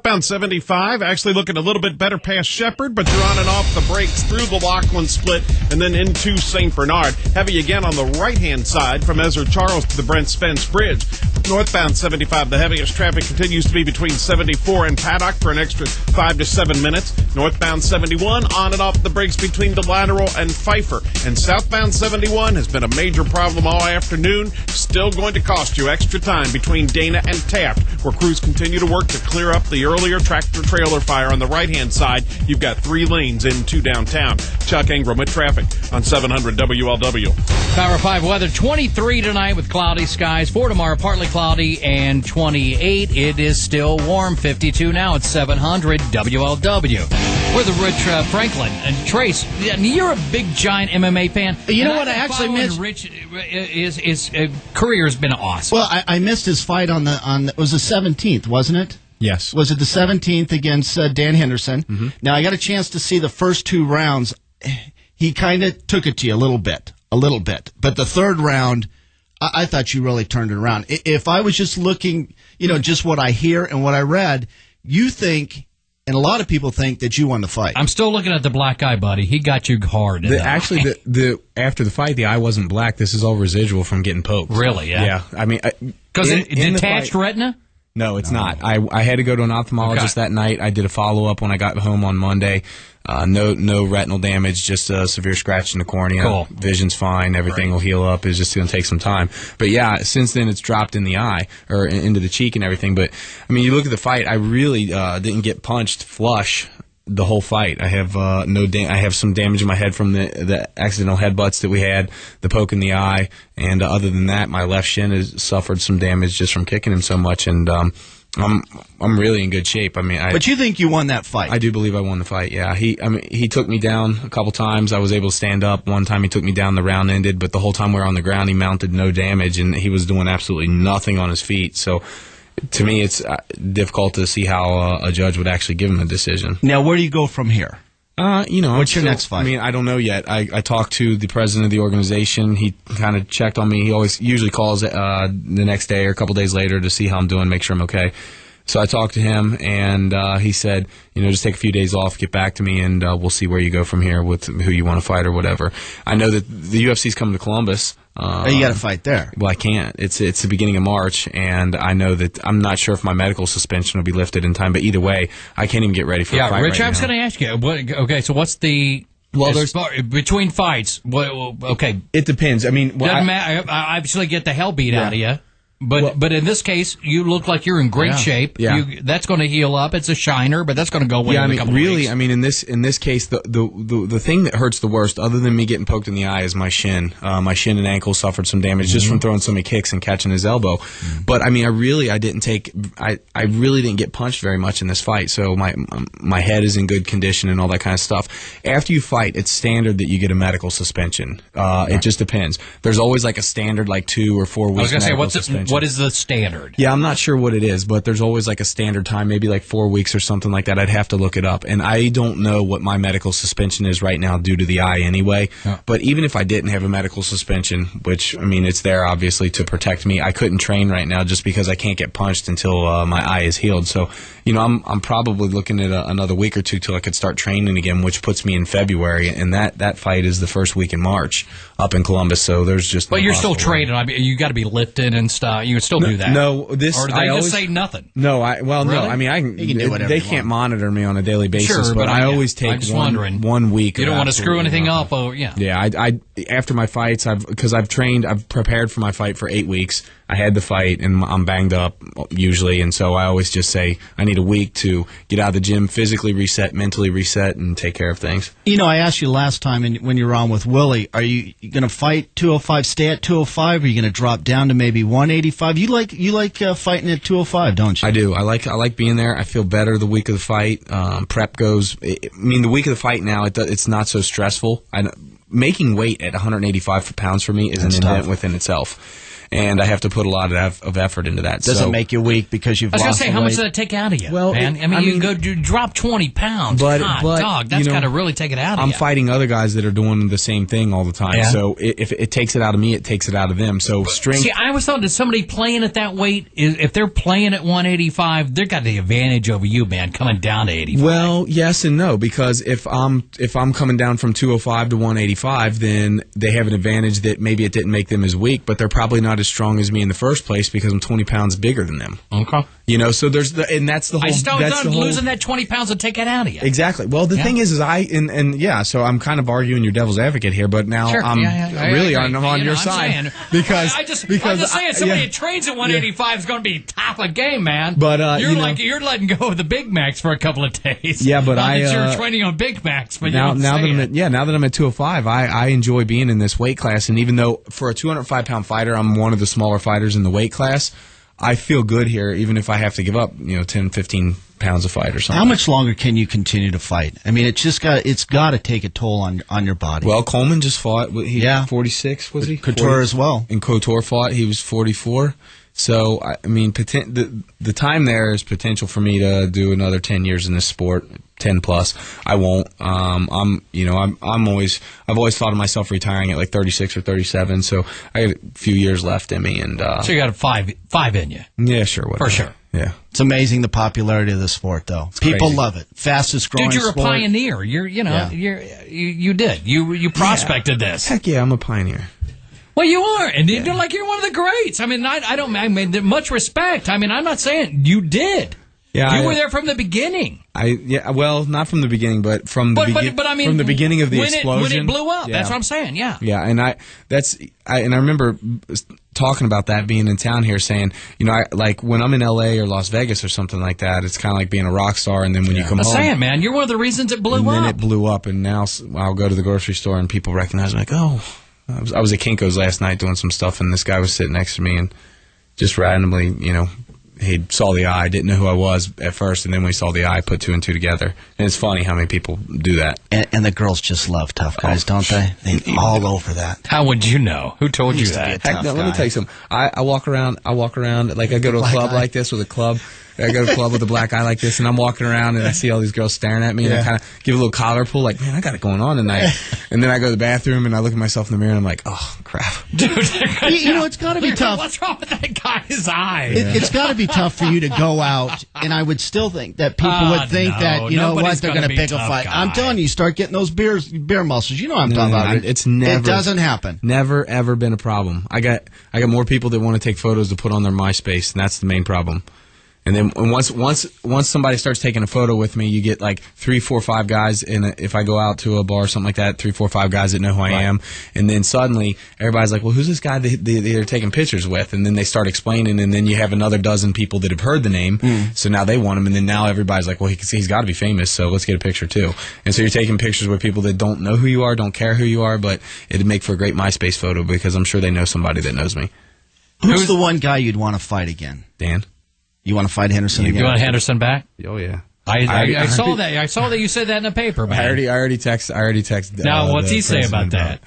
Bound 75, actually looking a little bit better past Shepherd, but you're on and off the brakes through the Lachlan split and then into St. Bernard. Heavy again on the right-hand side from Ezra Charles to the Brent Spence Bridge. Northbound 75, the heaviest traffic continues to be between 74 and Paddock for an extra 5 to 7 minutes. Northbound 71, on and off the brakes between Delateral and Pfeiffer. And southbound 71 has been a major problem all afternoon. Still going to cost you extra time between Dana and Taft, where crews continue to work to clear up the earlier tractor-trailer fire on the right-hand side. You've got 3 lanes into downtown. Chuck Ingram with traffic on 700 WLW. Power 5 weather, 23 tonight with cloudy skies. For tomorrow, partly cloudy and 28. It is still warm, 52 now at 700 WLW. We're the Rich Franklin. And Trace, you're a big, giant MMA fan. You know what? I actually missed. Rich, his career has been awesome. Well, I missed his fight on it was the 17th, wasn't it? Yes. Was it the 17th against Dan Henderson? Mm-hmm. Now, I got a chance to see the first 2 rounds. He kind of took it to you a little bit. But the third round, I thought you really turned it around. If I was just looking, just what I hear and what I read, you think, and a lot of people think that you won the fight. I'm still looking at the black eye, buddy. He got you hard. Actually, after the fight, the eye wasn't black. This is all residual from getting poked. Really? Yeah. Yeah. I mean, because it detached retina? No, it's not. I had to go to an ophthalmologist that night. I did a follow-up when I got home on Monday. No retinal damage, just a severe scratch in the cornea. Cool. Vision's fine. Everything will heal up. It's just going to take some time. But, yeah, since then it's dropped in the eye or into the cheek and everything. But, I mean, you look at the fight, I really didn't get punched flush the whole fight. I have I have some damage in my head from the accidental headbutts that we had, the poke in the eye, and other than that, my left shin has suffered some damage just from kicking him so much, and I'm really in good shape. I mean, but you think you won that fight? I do believe I won the fight. Yeah, he took me down a couple times. I was able to stand up. One time he took me down. The round ended, but the whole time we were on the ground, he mounted no damage, and he was doing absolutely nothing on his feet. So, to me, it's difficult to see how a judge would actually give him a decision. Now, where do you go from here? What's your next fight? I mean, I don't know yet. I talked to the president of the organization. He kind of checked on me. He usually calls the next day or a couple days later to see how I'm doing, make sure I'm okay. So I talked to him, and he said, just take a few days off, get back to me, and we'll see where you go from here with who you want to fight or whatever. I know that the UFC's coming to Columbus. You got to fight there. Well, I can't. It's the beginning of March, and I know that I'm not sure if my medical suspension will be lifted in time. But either way, I can't even get ready for a fight. Rich, right I was now. going to ask you. So what's the between fights? Okay, it depends. I mean, doesn't matter. I obviously get the hell beat out of you. But in this case, you look like you're in great shape. Yeah. That's going to heal up. It's a shiner, but that's going to go away in a couple of weeks. I mean, in this case, the thing that hurts the worst, other than me getting poked in the eye, is my shin. My shin and ankle suffered some damage just from throwing so many kicks and catching his elbow. But I mean, I really didn't get punched very much in this fight. So my head is in good condition and all that kind of stuff. After you fight, it's standard that you get a medical suspension. It just depends. There's always like a standard, like 2 or 4 weeks. I was going to say, suspension. What is the standard? Yeah, I'm not sure what it is, but there's always like a standard time, maybe like 4 weeks or something like that. I'd have to look it up. And I don't know what my medical suspension is right now due to the eye anyway. Yeah. But even if I didn't have a medical suspension, which, I mean, it's there obviously to protect me, I couldn't train right now just because I can't get punched until my eye is healed. So, I'm probably looking at another week or 2 till I could start training again, which puts me in February. And that fight is the first week in March up in Columbus. So there's just But you're still training. I mean, you got to be lifted and stuff. You can still do that. No, or do they just say nothing? No, Really? no. I mean, you can do whatever they can't monitor me on a daily basis, sure, but I always take one week. You don't want to screw anything up. Oh, yeah. Yeah, I after my fights, because I've prepared for my fight for 8 weeks. I had the fight, and I'm banged up usually, and so I always just say I need a week to get out of the gym, physically reset, mentally reset, and take care of things. I asked you last time when you were on with Willie, are you going to fight 205, stay at 205, or are you going to drop down to maybe 185? You like fighting at 205, don't you? I do. I like being there. I feel better the week of the fight. Prep goes. The week of the fight now, it's not so stressful. Making weight at 185 pounds for me is an event within itself. and I have to put a lot of effort into that. Does it make you weak because you've lost I was going to say, how much weight? does that take out of you, Well, man? You drop 20 pounds. But dog, that's got to really take it out of you. I'm fighting other guys that are doing the same thing all the time. Yeah. So if it takes it out of me, it takes it out of them. So strength. See, I always thought that somebody playing at that weight, if they're playing at 185, they've got the advantage over you, man, coming down to 85. Well, yes and no, because if I'm coming down from 205 to 185, then they have an advantage that maybe it didn't make them as weak, but they're probably not as strong as me in the first place because I'm 20 pounds bigger than them. Okay. So there's and that's the whole. I still losing that 20 pounds will take it out of you. Exactly. Well, the thing is so I'm kind of arguing your devil's advocate here, but now I'm on your side because I'm just saying somebody that trains at 185 is going to be top of game, man. But you're letting go of the Big Macs for a couple of days. Yeah, but you're training on Big Macs, but now that I'm at 205, I enjoy being in this weight class, and even though for a 205-pound fighter, I'm one of the smaller fighters in the weight class, I feel good here, even if I have to give up 10, 15 pounds of fight or something. How much longer can you continue to fight? I mean, it's got to take a toll on your body. Well, Coleman just fought. 46 was he? Couture 40? as well. And Couture fought. He was 44. So I mean, the time there is potential for me to do another 10 years in this sport, 10 plus. I won't. I've always thought of myself retiring at like 36 or 37. So I got a few years left in me, and so you got a five in you. Yeah, sure, whatever. For sure. Yeah. It's amazing the popularity of the sport, though. People crazy. love it. Fastest growing Dude, you're sport. a pioneer. You prospected this. Heck yeah, I'm a pioneer. Well, you are, and you're one of the greats. I mean, I mean, much respect. I mean, I'm not saying you did. Yeah, you were there from the beginning. Well, not from the beginning, but from the from the beginning of the explosion when it blew up. Yeah. That's what I'm saying. Yeah. Yeah, and I remember talking about that being in town here, saying, like when I'm in LA or Las Vegas or something like that, it's kind of like being a rock star, and then when you come home, I'm saying, man, you're one of the reasons it blew up. And then it blew up, and now I'll go to the grocery store and people recognize me, like, oh. I was at Kinko's last night doing some stuff, and this guy was sitting next to me, and just randomly, he saw the eye, didn't know who I was at first, and then when he saw the eye, put two and two together. And it's funny how many people do that. And the girls just love tough guys, don't they? They're all over that. How would you know? Who told you that? Heck, no, let me tell you something. I walk around, like I go to a club like this with a club. I go to a club with a black eye like this, and I'm walking around, and I see all these girls staring at me, and I kind of give a little collar pull, like, man, I got it going on tonight. And then I go to the bathroom, and I look at myself in the mirror, and I'm like, oh, crap. Dude, it's got to be tough. What's wrong with that guy's eye? It's got to be tough for you to go out, and I would still think that people would think that, they're going to pick a fight. Guy. I'm telling you, start getting those beer muscles. You know what I'm talking about. It doesn't happen. Never, ever been a problem. I got more people that want to take photos to put on their MySpace, and that's the main problem. And then once somebody starts taking a photo with me, you get like 3, 4, 5 guys. And if I go out to a bar or something like that, 3, 4, 5 guys that know who I am. And then suddenly everybody's like, well, who's this guy they're taking pictures with? And then they start explaining. And then you have another dozen people that have heard the name. So now they want him. And then now everybody's like, well, he's got to be famous. So let's get a picture too. And so you're taking pictures with people that don't know who you are, don't care who you are. But it'd make for a great MySpace photo because I'm sure they know somebody that knows me. Who's the one guy you'd want to fight again? Dan. You want to fight Henderson again? You want Henderson back? Oh yeah. I saw that. I saw that you said that in the paper, man. I already texted. Now, what's he say about that?